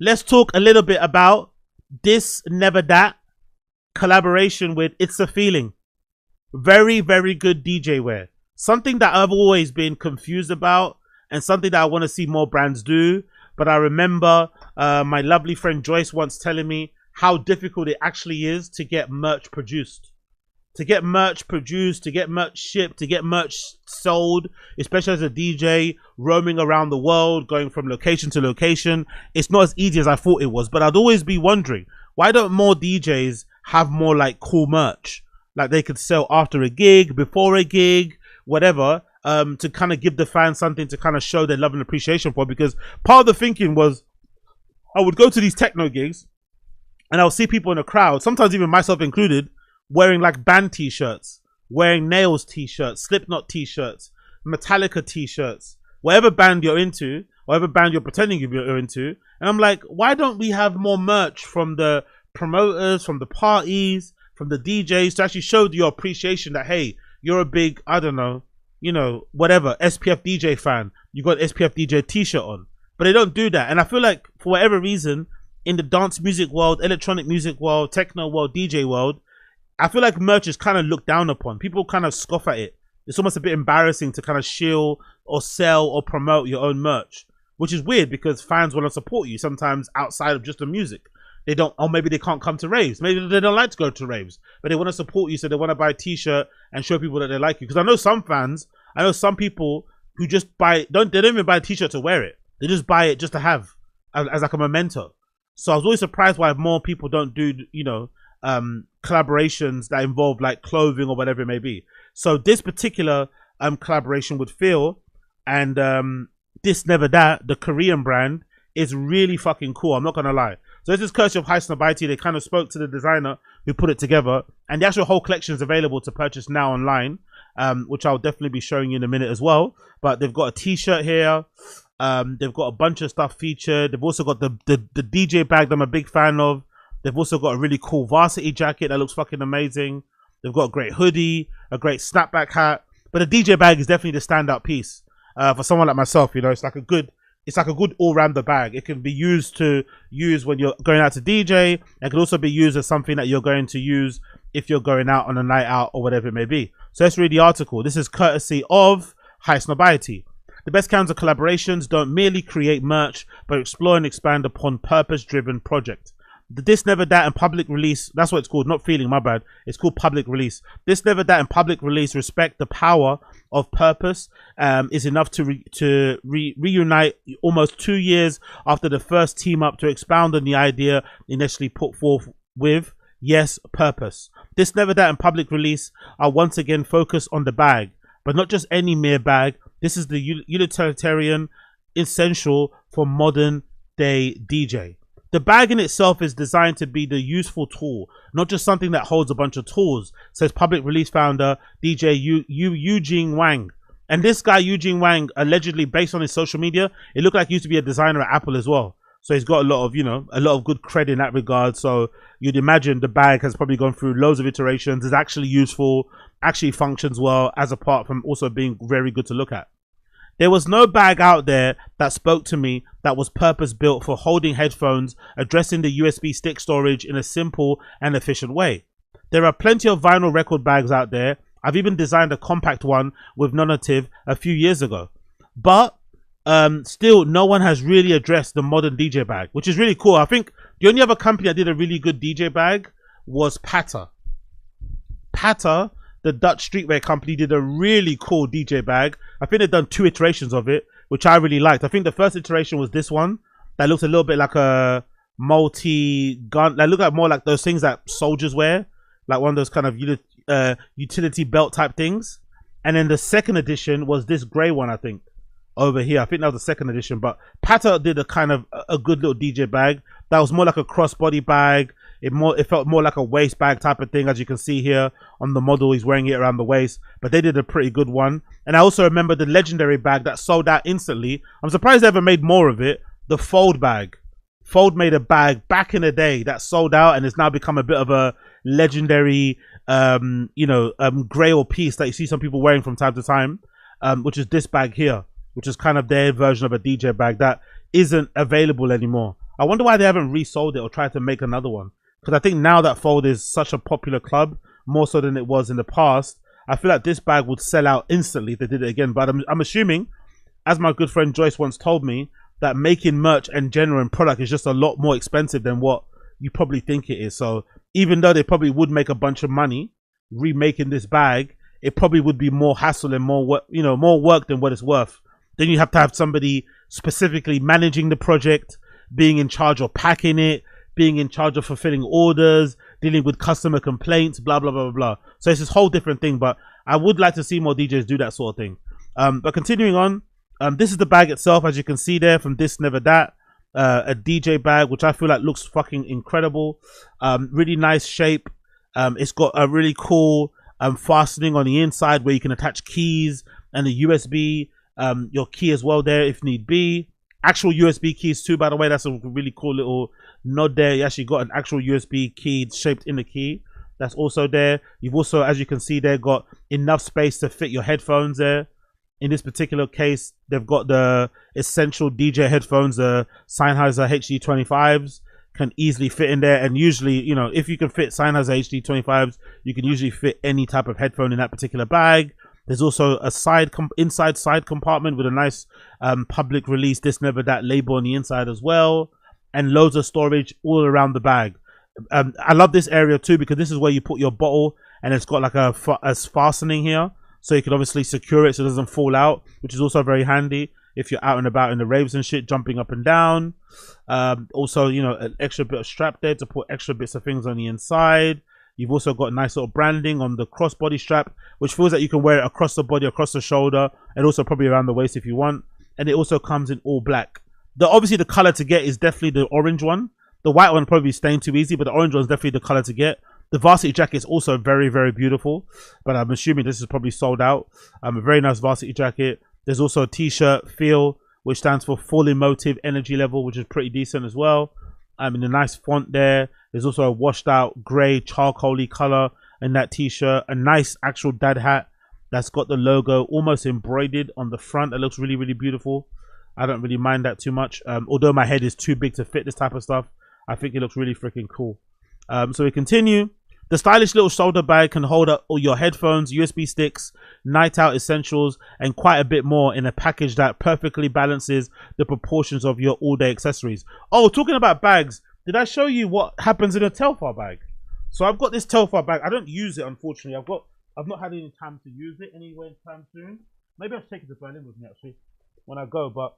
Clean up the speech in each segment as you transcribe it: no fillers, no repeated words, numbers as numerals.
let's talk a little bit about This Never That collaboration with It's a Feeling. Very, very good DJ wear. Something that I've always been confused about and something that I want to see more brands do. But I remember my lovely friend Joyce once telling me how difficult it actually is to get merch produced. To get merch produced, to get merch shipped, to get merch sold, especially as a DJ roaming around the world, going from location to location. It's not as easy as I thought it was, but I'd always be wondering, why don't more DJs have more like cool merch? Like they could sell after a gig, before a gig, whatever, to kind of give the fans something to kind of show their love and appreciation for. Because part of the thinking was, I would go to these techno gigs and I'll see people in a crowd, sometimes even myself included, wearing like band t-shirts, wearing Nails t-shirts, Slipknot t-shirts, Metallica t-shirts, whatever band you're into, whatever band you're pretending you're into. And I'm like, why don't we have more merch from the promoters, from the parties, from the DJs to actually show your appreciation that, hey, you're a big, I don't know, you know, whatever, SPF DJ fan. You got SPF DJ t-shirt on. But they don't do that. And I feel like for whatever reason, in the dance music world, electronic music world, techno world, DJ world, I feel like merch is kind of looked down upon. People kind of scoff at it. It's almost a bit embarrassing to kind of shill or sell or promote your own merch, which is weird because fans want to support you sometimes outside of just the music. They don't, or maybe they can't come to raves. Maybe they don't like to go to raves, but they want to support you, so they want to buy a t-shirt and show people that they like you. Because I know some fans, I know some people who just buy, they don't even buy a t-shirt to wear it. They just buy it just to have as like a memento. So I was always surprised why more people don't do, you know, collaborations that involve like clothing or whatever it may be. So this particular collaboration with Phil and This Never That, the Korean brand, is really fucking cool. I'm not gonna lie. So this is courtesy of hypebeast. They kind of spoke to the designer who put it together, and the actual whole collection is available to purchase now online, which I'll definitely be showing you in a minute as well. But they've got a t-shirt here. They've got a bunch of stuff featured. They've also got the DJ bag that I'm a big fan of. They've also got a really cool varsity jacket that looks fucking amazing. They've got a great hoodie, a great snapback hat. But the DJ bag is definitely the standout piece for someone like myself. You know, it's like a good all-rounder bag. It can be used when you're going out to DJ. It can also be used as something that you're going to use if you're going out on a night out or whatever it may be. So let's read the article. This is courtesy of hypebeast. The best kinds of collaborations don't merely create merch, but explore and expand upon purpose-driven project. The This Never That and public release, that's what it's called, not feeling, my bad. It's called public release. This Never That and public release respect the power of purpose, is enough to reunite almost 2 years after the first team up to expound on the idea initially put forth with, yes, purpose. This Never That and public release are once again focused on the bag, but not just any mere bag. This is the utilitarian essential for modern day DJ. The bag in itself is designed to be the useful tool, not just something that holds a bunch of tools, says public release founder DJ Eugene Wang. And this guy, Eugene Wang, allegedly, based on his social media, it looked like he used to be a designer at Apple as well. So he's got a lot of, you know, a lot of good credit in that regard. So you'd imagine the bag has probably gone through loads of iterations, is actually useful, actually functions well, as apart from also being very good to look at. There was no bag out there that spoke to me that was purpose built for holding headphones, addressing the USB stick storage in a simple and efficient way. There are plenty of vinyl record bags out there. I've even designed a compact one with Nonative a few years ago. But still, no one has really addressed the modern DJ bag, which is really cool. I think the only other company that did a really good DJ bag was Patta. Patta, the Dutch streetwear company, did a really cool DJ bag. I think they've done 2 iterations of it, which I really liked. I think the first iteration was this one that looks a little bit like a multi-gun, that look like more like those things that soldiers wear, like one of those kind of utility belt type things. And then the second edition was this grey one, I think, over here. I think that was the second edition. But Patta did a kind of a good little DJ bag that was more like a crossbody bag. It felt more like a waist bag type of thing, as you can see here on the model. He's wearing it around the waist, but they did a pretty good one. And I also remember the legendary bag that sold out instantly. I'm surprised they ever made more of it. The Fold bag. Fold made a bag back in the day that sold out and has now become a bit of a legendary, grail piece that you see some people wearing from time to time, which is this bag here, which is kind of their version of a DJ bag that isn't available anymore. I wonder why they haven't resold it or tried to make another one. Because I think now that Fold is such a popular club, more so than it was in the past, I feel like this bag would sell out instantly if they did it again. But I'm assuming, as my good friend Joyce once told me, that making merch and genuine product is just a lot more expensive than what you probably think it is. So even though they probably would make a bunch of money remaking this bag, it probably would be more hassle and more work, more work than what it's worth. Then you have to have somebody specifically managing the project, being in charge of packing it, being in charge of fulfilling orders, dealing with customer complaints, blah, blah, blah, blah, blah. So it's this whole different thing, but I would like to see more DJs do that sort of thing. But continuing on, this is the bag itself, as you can see there from This Never That. A DJ bag, which I feel like looks fucking incredible. Really nice shape. It's got a really cool fastening on the inside where you can attach keys and a USB, your key as well there if need be. Actual USB keys too, by the way. That's a really cool little nod there. You actually got an actual USB key shaped in the key. That's also there. You've also, as you can see there, got enough space to fit your headphones there. In this particular case, they've got the essential DJ headphones, the Sennheiser HD25s, can easily fit in there. And usually, if you can fit Sennheiser HD25s, you can usually fit any type of headphone in that particular bag. There's also a inside side compartment with a nice public release This Never That label on the inside as well, and loads of storage all around the bag. I love this area too because this is where you put your bottle, and it's got like a fastening here, so you can obviously secure it so it doesn't fall out, which is also very handy if you're out and about in the raves and shit, jumping up and down. Also, an extra bit of strap there to put extra bits of things on the inside. You've also got nice little branding on the crossbody strap, which feels like you can wear it across the body, across the shoulder, and also probably around the waist if you want. And it also comes in all black. Obviously the color to get is definitely the orange one. The white one probably stained too easy, but the orange one is definitely the color to get. The varsity jacket is also very, very beautiful, but I'm assuming this is probably sold out. A very nice varsity jacket. There's also a t-shirt feel, which stands for Full Emotive Energy Level, which is pretty decent as well. In a nice font there. There's also a washed out grey charcoaly color in that t-shirt. A nice actual dad hat that's got the logo almost embroidered on the front. It looks really, really beautiful. I don't really mind that too much. Although my head is too big to fit this type of stuff, I think it looks really freaking cool. So we continue. The stylish little shoulder bag can hold up all your headphones, USB sticks, night out essentials, and quite a bit more in a package that perfectly balances the proportions of your all-day accessories. Oh, talking about bags, did I show you what happens in a Telfar bag? So I've got this Telfar bag. I don't use it, unfortunately. I've not had any time to use it anywhere time soon. Maybe I'll take it to Berlin with me actually when I go. But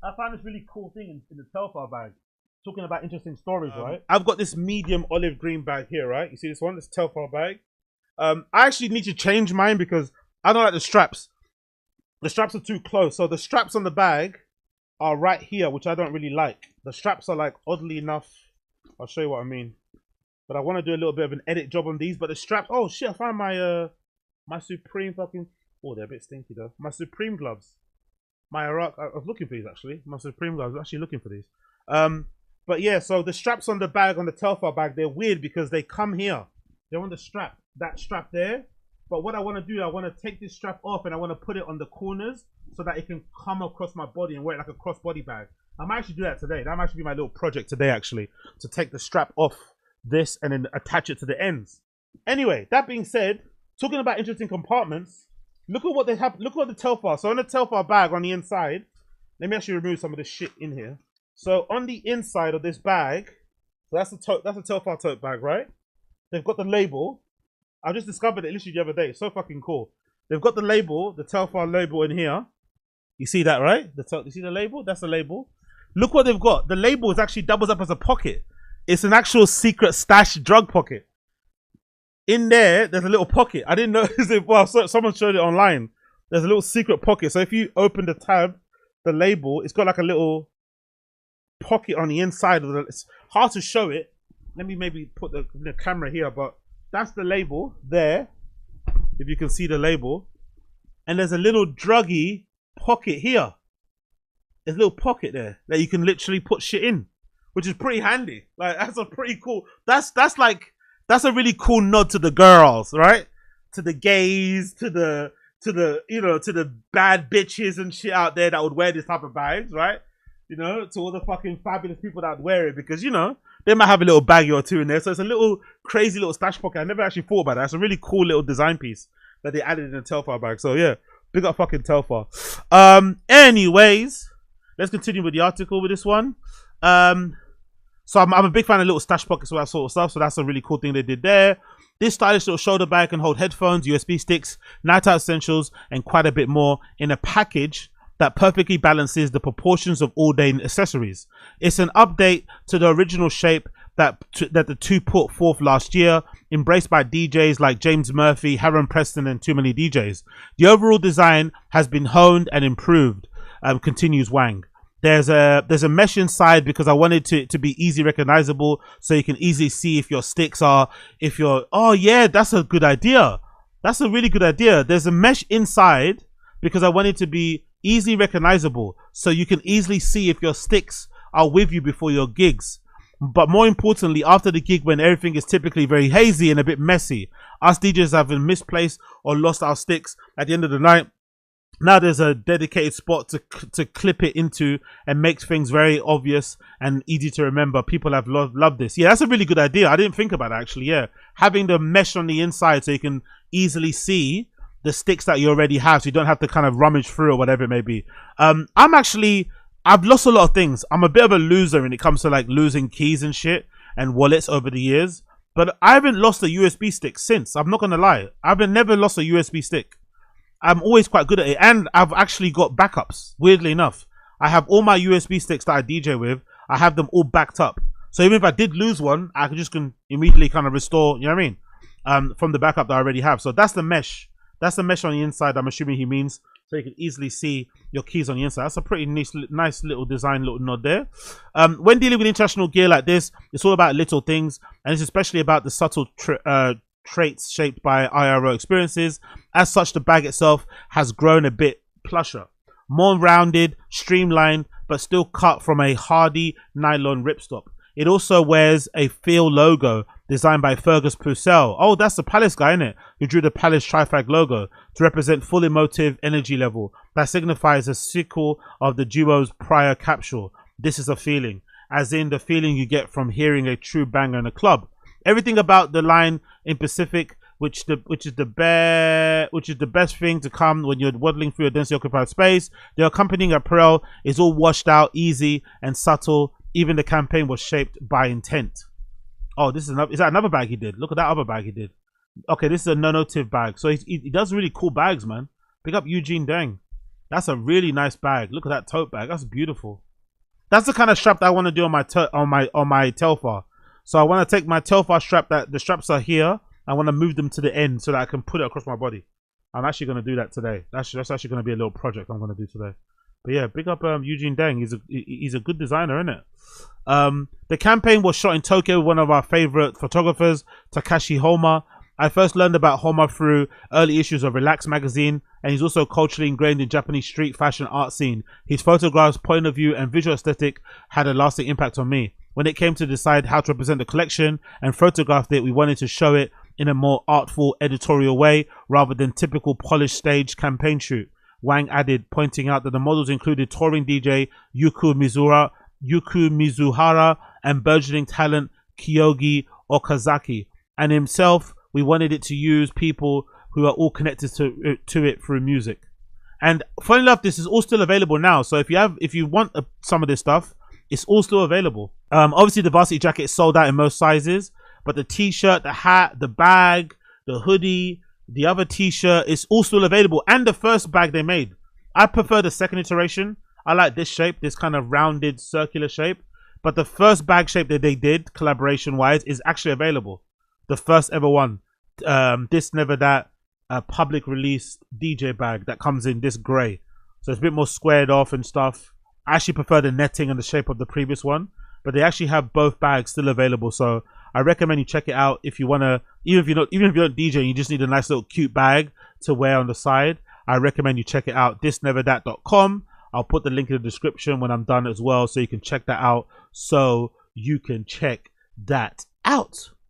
I found this really cool thing in the Telfar bag. Talking about interesting stories, right? I've got this medium olive green bag here, right? You see this one? This Telfar bag. I actually need to change mine because I don't like the straps. The straps are too close. So the straps on the bag are right here, which I don't really like. The straps are like, oddly enough, I'll show you what I mean. But I want to do a little bit of an edit job on these. But the straps, oh shit, I found my my Supreme fucking, oh, they're a bit stinky though. My Supreme gloves. My Iraq, I was looking for these actually. My Supreme gloves, I was actually looking for these. But yeah, so the straps on the bag, on the Telfar bag, they're weird because they come here. They're on the strap, that strap there. But what I want to do, I want to take this strap off and I want to put it on the corners so that it can come across my body and wear it like a crossbody bag. I might actually do that today. That might actually be my little project today, actually, to take the strap off this and then attach it to the ends. Anyway, that being said, talking about interesting compartments, look at what they have. Look at the Telfar. So on the Telfar bag on the inside, let me actually remove some of this shit in here. So on the inside of this bag, so that's a Telfar tote bag, right? They've got the label. I just discovered it literally the other day. It's so fucking cool. They've got the label, the Telfar label in here. You see that, right? You see the label? That's the label. Look what they've got. The label is actually doubles up as a pocket. It's an actual secret stash drug pocket. In there, there's a little pocket. I didn't notice it. Well, someone showed it online. There's a little secret pocket. So if you open the tab, the label, it's got like a little pocket on the inside of it. It's hard to show it. Let me maybe put the camera here, but that's the label there. If you can see the label. And there's a little druggy pocket here. There's a little pocket there that you can literally put shit in, which is pretty handy. Like, that's a pretty cool, that's a really cool nod to the girls, right? To the gays, to the bad bitches and shit out there that would wear this type of bags, right? You know, to all the fucking fabulous people that wear it, because, you know, they might have a little baggie or two in there. So it's a little crazy little stash pocket. I never actually thought about that. It's a really cool little design piece that they added in the Telfar bag. So yeah, big up fucking Telfar. Anyways, let's continue with the article with this one. So I'm a big fan of little stash pockets, all that sort of stuff. So that's a really cool thing they did there. This stylish little shoulder bag can hold headphones, USB sticks, night out essentials, and quite a bit more in a package that perfectly balances the proportions of all-day accessories. It's an update to the original shape that the two put forth last year, embraced by DJs like James Murphy, Harold Preston, and too many DJs. The overall design has been honed and improved, continues Wang. There's a mesh inside because I wanted to be easy recognizable, so you can easily see if your sticks are, oh yeah, that's a good idea. That's a really good idea. There's a mesh inside because I wanted to be easily recognizable, so you can easily see if your sticks are with you before your gigs. But more importantly, after the gig, when everything is typically very hazy and a bit messy, us DJs have misplaced or lost our sticks at the end of the night. Now there's a dedicated spot to clip it into and makes things very obvious and easy to remember. People have loved this. Yeah, that's a really good idea. I didn't think about that actually. Yeah, having the mesh on the inside so you can easily see the sticks that you already have, so you don't have to kind of rummage through or whatever it may be. I've lost a lot of things. I'm a bit of a loser when it comes to like losing keys and shit and wallets over the years, but I haven't lost a USB stick since. I'm not gonna lie, I've never lost a USB stick. I'm always quite good at it, and I've actually got backups. Weirdly enough, I have all my USB sticks that I DJ with. I have them all backed up, so even if I did lose one, I can immediately kind of restore. You know what I mean? From the backup that I already have. So that's the mesh. That's the mesh on the inside. I'm assuming he means, so you can easily see your keys on the inside. That's a pretty nice little design, little nod there. When dealing with international gear like this, it's all about little things, and it's especially about the subtle traits shaped by IRO experiences. As such, the bag itself has grown a bit plusher, more rounded, streamlined, but still cut from a hardy nylon ripstop. It also wears a Feel logo designed by Fergus Purcell. Oh, that's the Palace guy, isn't it? Who drew the Palace Trifag logo to represent full emotive energy level that signifies a sequel of the duo's prior capsule. This is a feeling, as in the feeling you get from hearing a true banger in a club. Everything about the line in Pacific, which is the best thing to come when you're waddling through a densely occupied space. The accompanying apparel is all washed out, easy and subtle. Even the campaign was shaped by intent. Oh, is that another bag he did? Look at that other bag he did. Okay, this is a nonative bag. So he does really cool bags, man. Pick up Eugene Deng. That's a really nice bag. Look at that tote bag. That's beautiful. That's the kind of strap that I want to do on my Telfar. So I want to take my Telfar strap, that the straps are here. I want to move them to the end so that I can put it across my body. I'm actually going to do that today. That's actually going to be a little project I'm going to do today. But yeah, big up Eugene Deng. He's a good designer, isn't it? The campaign was shot in Tokyo with one of our favorite photographers, Takashi Homa. I first learned about Homa through early issues of Relax magazine, and he's also culturally ingrained in Japanese street fashion art scene. His photographs, point of view, and visual aesthetic had a lasting impact on me. When it came to decide how to represent the collection and photograph it, we wanted to show it in a more artful editorial way rather than typical polished stage campaign shoot. Wang added, pointing out that the models included touring DJ Yuku Mizuhara and burgeoning talent Kyogi Okazaki. And himself, we wanted it to use people who are all connected to it through music. And funny enough, this is all still available now. So if you want some of this stuff, it's all still available. Obviously, the varsity jacket is sold out in most sizes, but the t-shirt, the hat, the bag, the hoodie, the other t-shirt is all still available, and the first bag they made. I prefer the second iteration. I like this shape, this kind of rounded circular shape, but the first bag shape that they did collaboration wise is actually available. The first ever one, This Never That, public release DJ bag that comes in this gray, so it's a bit more squared off and stuff. I actually prefer the netting and the shape of the previous one, but they actually have both bags still available, so I recommend you check it out if you want to. Even if you don't DJ and you just need a nice little cute bag to wear on the side, I recommend you check it out. thisisneverthat.com. I'll put the link in the description when I'm done as well, so you can check that out.